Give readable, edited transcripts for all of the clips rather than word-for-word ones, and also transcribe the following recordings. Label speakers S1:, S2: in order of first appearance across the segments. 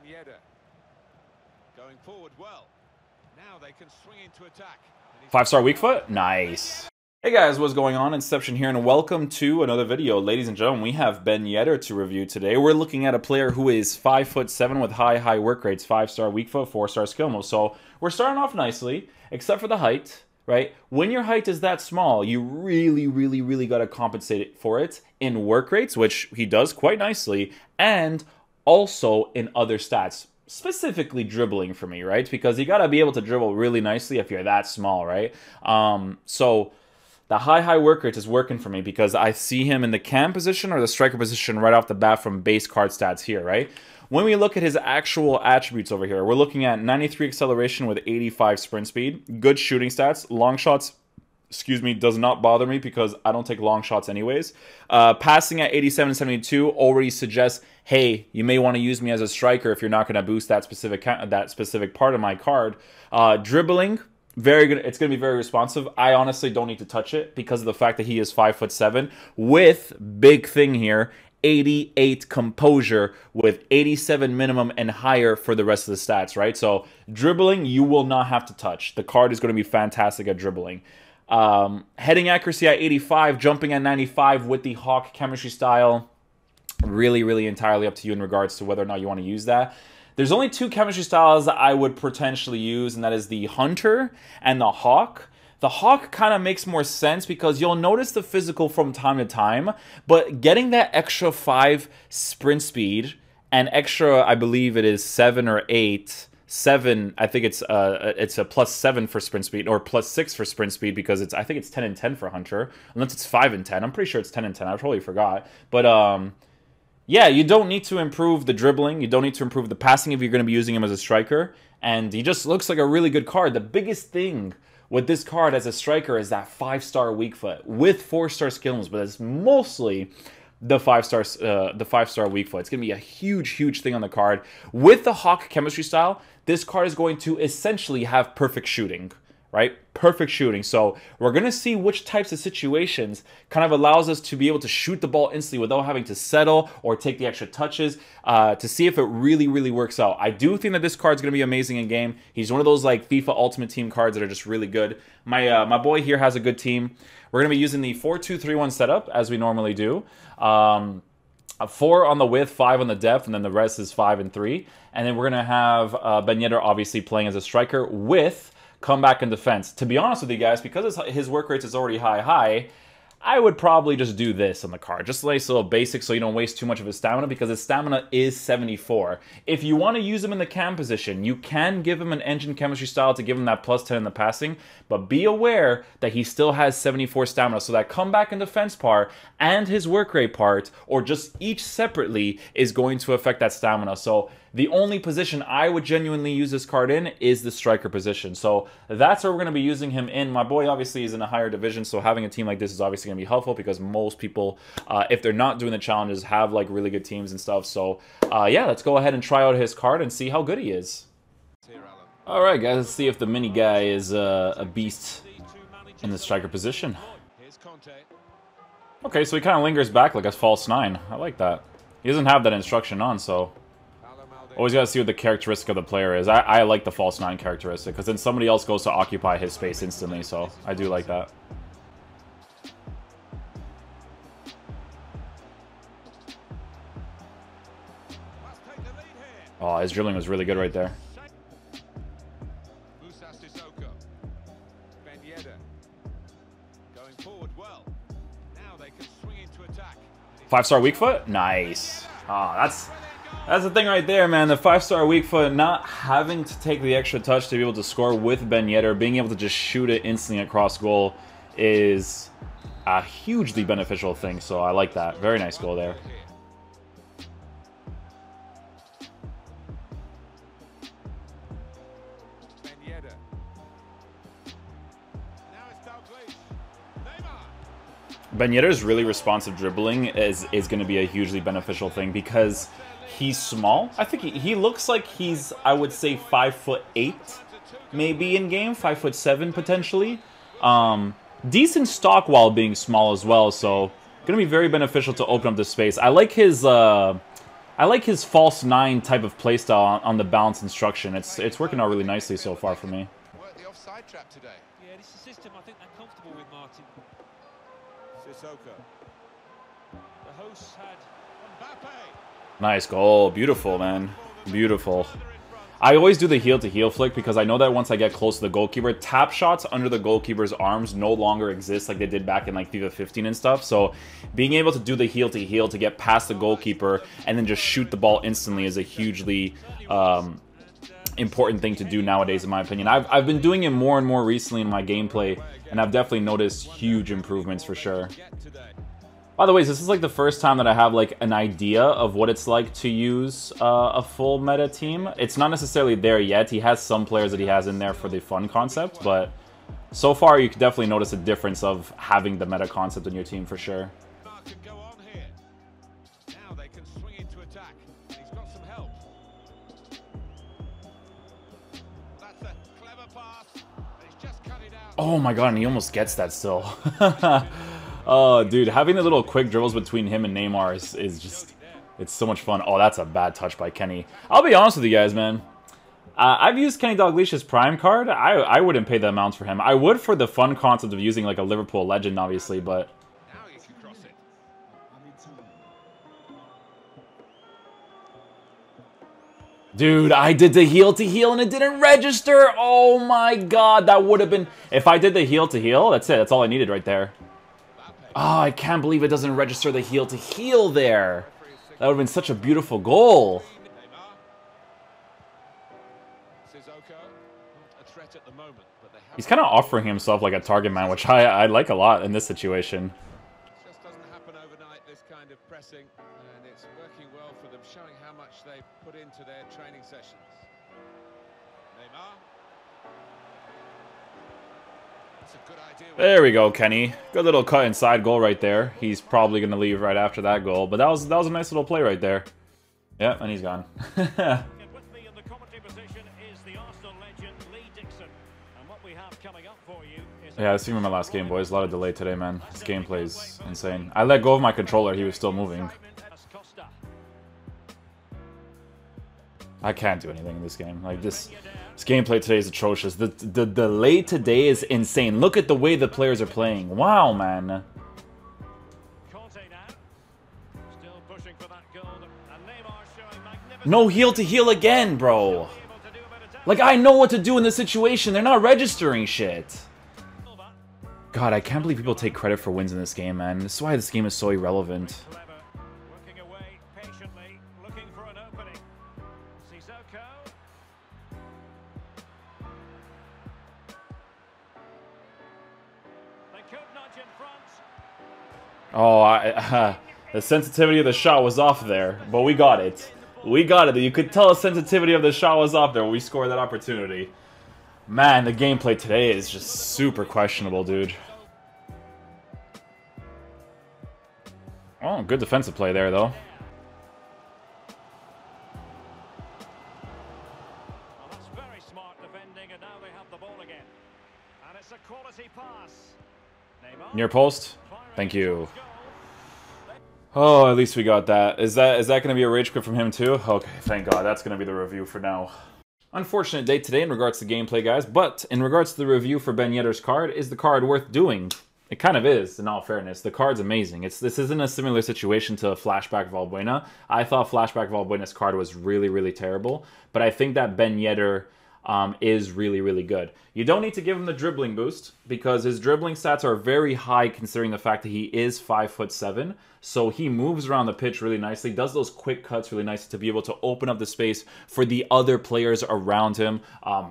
S1: Yedder going forward well. Now they can swing into attack.
S2: 5-star weak foot? Nice. Hey guys, what's going on? Inception here, and welcome to another video. Ladies and gentlemen, we have Ben Yedder to review today. We're looking at a player who is 5'7" with high work rates, 5-star weak foot, 4-star skill mode. So we're starting off nicely, except for the height, right? When your height is that small, you really got to compensate for it in work rates, which he does quite nicely, and also in other stats, specifically dribbling for me, right? Because you got to be able to dribble really nicely if you're that small, right? So the high work rates is working for me because I see him in the cam position or the striker position right off the bat from base card stats here, right? When we look at his actual attributes over here, we're looking at 93 acceleration with 85 sprint speed, good shooting stats, long shots, excuse me, does not bother me because I don't take long shots anyways. Passing at 87 and 72 already suggests, hey, you may want to use me as a striker if you're not going to boost that specific part of my card. Dribbling, very good. It's going to be very responsive. I honestly don't need to touch it because of the fact that he is 5'7", with big thing here, 88 composure with 87 minimum and higher for the rest of the stats, right? So dribbling, you will not have to touch. The card is going to be fantastic at dribbling. Heading accuracy at 85, jumping at 95 with the Hawk chemistry style. Really entirely up to you in regards to whether or not you want to use that. There's only two chemistry styles that I would potentially use, and that is the Hunter and the Hawk. The Hawk kind of makes more sense because you'll notice the physical from time to time, but getting that extra 5 sprint speed and extra, I believe it is 7 or 8, 7, I think it's a +7 for sprint speed, or +6 for sprint speed, because I think it's 10 and 10 for Hunter, unless it's 5 and 10. I'm pretty sure it's 10 and 10. I totally forgot. But yeah, you don't need to improve the dribbling. You don't need to improve the passing if you're going to be using him as a striker. And he just looks like a really good card. The biggest thing with this card as a striker is that 5-star weak foot with 4-star skills, but it's mostly the 5-star weak foot. It's going to be a huge thing on the card. With the Hawk chemistry style, this card is going to essentially have perfect shooting, right? Perfect shooting. So we're going to see which types of situations kind of allows us to be able to shoot the ball instantly without having to settle or take the extra touches, to see if it really works out. I do think that this card's going to be amazing in game. He's one of those like FIFA Ultimate Team cards that are just really good. My boy here has a good team. We're going to be using the 4-2-3-1 setup as we normally do. 4 on the width, 5 on the depth, and then the rest is 5 and 3. And then we're going to have Ben Yedder obviously playing as a striker with comeback and defense. To be honest with you guys, because his work rates is already high, I would probably just do this on the card. Just a nice little basic so you don't waste too much of his stamina, because his stamina is 74. If you want to use him in the cam position, you can give him an engine chemistry style to give him that +10 in the passing, but be aware that he still has 74 stamina, so that comeback and defense part and his work rate part, or just each separately, is going to affect that stamina. So the only position I would genuinely use this card in is the striker position. So that's where we're going to be using him in. My boy obviously is in a higher division, so having a team like this is obviously going to be helpful because most people, if they're not doing the challenges, have like really good teams and stuff. So yeah, let's go ahead and try out his card and see how good he is. Alright guys, let's see if the mini guy is a beast in the striker position. Okay, so he kind of lingers back like a false 9. I like that. He doesn't have that instruction on, so always got to see what the characteristic of the player is. I like the false 9 characteristic, because then somebody else goes to occupy his space instantly, so I do like that. Oh, his dribbling was really good right there. 5-star weak foot? Nice. Oh, that's the thing right there, man. The 5-star weak foot, not having to take the extra touch to be able to score with Ben Yedder, being able to just shoot it instantly across goal is a hugely beneficial thing. So I like that. Very nice goal there. Ben Yedder's really responsive dribbling is going to be a hugely beneficial thing because he's small. I think he looks like he's, I would say, 5'8", maybe in game, 5'7" potentially. Decent stock while being small as well, so going to be very beneficial to open up the space. I like his I like his false 9 type of playstyle on the balance instruction. It's working out really nicely so far for me.
S1: Work the offside trap today.
S3: Yeah, this is a system I think they're comfortable with, Martin.
S1: Sissoko. The hosts had Mbappe.
S2: Nice goal. Beautiful, man. Beautiful. I always do the heel-to-heel flick because I know that once I get close to the goalkeeper, tap shots under the goalkeeper's arms no longer exist like they did back in like FIFA 15 and stuff. So being able to do the heel-to-heel to get past the goalkeeper and then just shoot the ball instantly is a hugely important thing to do nowadays, in my opinion. I've been doing it more and more recently in my gameplay, and I've definitely noticed huge improvements for sure. By the way, this is like the first time that I have like an idea of what it's like to use a full meta team. It's not necessarily there yet. He has some players that he has in there for the fun concept, but so far you can definitely notice a difference of having the meta concept in your team for sure. Oh my god, and he almost gets that still. Oh, dude, having the little quick dribbles between him and Neymar is just... It's so much fun. Oh, that's a bad touch by Kenny. I'll be honest with you guys, man. I've used Kenny Dalglish's Prime card. I wouldn't pay the amounts for him. I would for the fun concept of using like a Liverpool legend, obviously, but...
S1: Now you can cross it.
S2: Dude, I did the heel-to-heel and it didn't register! Oh my god, that would have been... If I did the heel-to-heel, that's it. That's all I needed right there. Oh, I can't believe it doesn't register the heel-to-heel there. That would have been such a beautiful goal. He's kind of offering himself like a target man, which I like a lot in this situation.
S1: It just doesn't happen overnight, this kind of pressing, and it's working well for them, showing how much they put into their training sessions. Neymar.
S2: There we go, Kenny. Good little cut inside goal right there. He's probably going to leave right after that goal, but that was a nice little play right there. Yeah, and he's gone. Yeah, I seen him in my last game, boys. A lot of delay today, man. This gameplay is insane. I let go of my controller. He was still moving. I can't do anything in this game. Like, this gameplay today is atrocious. The delay today is insane. Look at the way the players are playing. Wow, man. No heel-to-heel again, bro. Like, I know what to do in this situation. They're not registering shit. God, I can't believe people take credit for wins in this game, man. This is why this game is so irrelevant. Oh, the sensitivity of the shot was off there, but we got it. We got it. You could tell the sensitivity of the shot was off there when we scored that opportunity. Man, the gameplay today is just super questionable, dude. Oh, good defensive play there, though.
S4: Well, that's very smart defending, and now they have the ball again. And it's a quality pass. Neymar.
S2: Near post. Thank you. Oh, at least we got that. Is that going to be a rage quit from him too? Okay, thank God. That's going to be the review for now. Unfortunate day today in regards to gameplay, guys. But in regards to the review for Ben Yedder's card, is the card worth doing? It kind of is, in all fairness. The card's amazing. This isn't a similar situation to Flashback Valbuena. I thought Flashback Valbuena's card was really, really terrible. But I think that Ben Yedder is really, really good. You don't need to give him the dribbling boost because his dribbling stats are very high considering the fact that he is 5'7". So he moves around the pitch really nicely, does those quick cuts really nicely to be able to open up the space for the other players around him,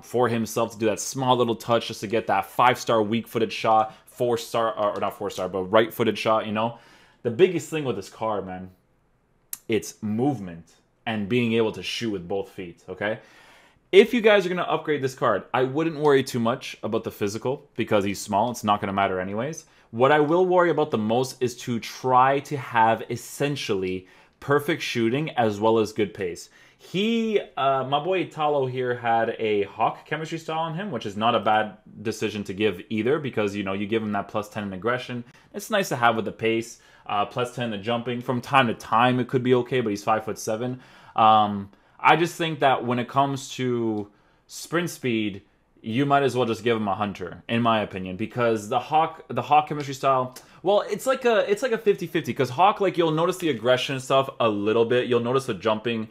S2: for himself to do that small little touch just to get that 5-star weak-footed shot, 4-star, or not 4-star, but right-footed shot, you know? The biggest thing with this card, man, it's movement and being able to shoot with both feet, okay? If you guys are going to upgrade this card, I wouldn't worry too much about the physical because he's small. It's not going to matter anyways. What I will worry about the most is to try to have essentially perfect shooting as well as good pace. My boy Italo here had a Hawk chemistry style on him, which is not a bad decision to give either because, you know, you give him that +10 in aggression. It's nice to have with the pace. plus 10 the jumping. From time to time, it could be okay, but he's 5'7". I just think that when it comes to sprint speed, you might as well just give him a hunter, in my opinion, because the Hawk chemistry style, well, it's like a 50-50, because Hawk, like, you'll notice the aggression and stuff a little bit. You'll notice the jumping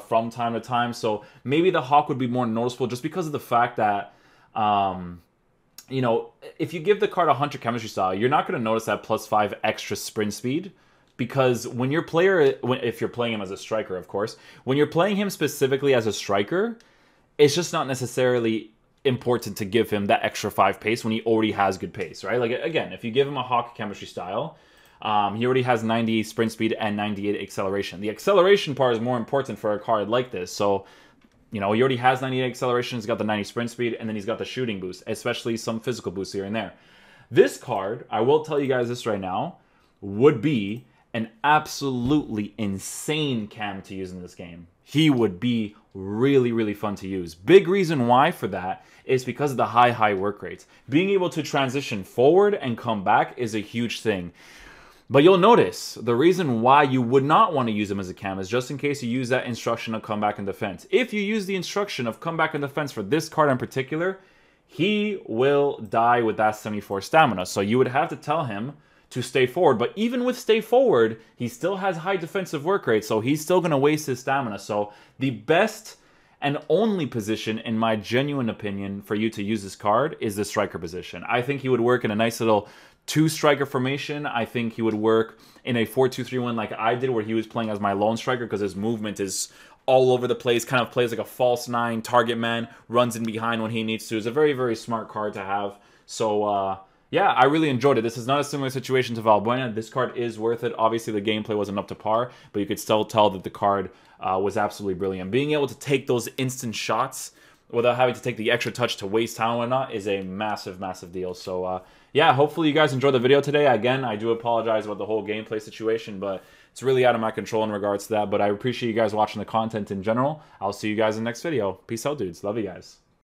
S2: from time to time. So maybe the Hawk would be more noticeable just because of the fact that, you know, if you give the card a hunter chemistry style, you're not going to notice that +5 extra sprint speed. Because when your player, if you're playing him as a striker, of course, when you're playing him specifically as a striker, it's just not necessarily important to give him that extra 5 pace when he already has good pace, right? Like, again, if you give him a Hawk chemistry style, he already has 90 sprint speed and 98 acceleration. The acceleration part is more important for a card like this. So, you know, he already has 98 acceleration, he's got the 90 sprint speed, and then he's got the shooting boost, especially some physical boosts here and there. This card, I will tell you guys this right now, would be an absolutely insane cam to use in this game. He would be really, really fun to use. Big reason why for that is because of the high work rates. Being able to transition forward and come back is a huge thing. But you'll notice the reason why you would not want to use him as a cam is just in case you use that instruction of come back in defense. If you use the instruction of come back in defense for this card in particular, he will die with that 74 stamina. So you would have to tell him to stay forward. But even with stay forward, he still has high defensive work rate, so he's still going to waste his stamina. So the best and only position, in my genuine opinion, for you to use this card is the striker position. I think he would work in a nice little 2-striker formation. I think he would work in a 4-2-3-1 like I did, where he was playing as my lone striker, because his movement is all over the place, kind of plays like a false 9, target man, runs in behind when he needs to. It's a very, very smart card to have. So, yeah, I really enjoyed it. This is not a similar situation to Valbuena. This card is worth it. Obviously, the gameplay wasn't up to par, but you could still tell that the card was absolutely brilliant. Being able to take those instant shots without having to take the extra touch to waste time and whatnot is a massive, massive deal. So, yeah, hopefully you guys enjoyed the video today. Again, I do apologize about the whole gameplay situation, but it's really out of my control in regards to that. But I appreciate you guys watching the content in general. I'll see you guys in the next video. Peace out, dudes. Love you guys.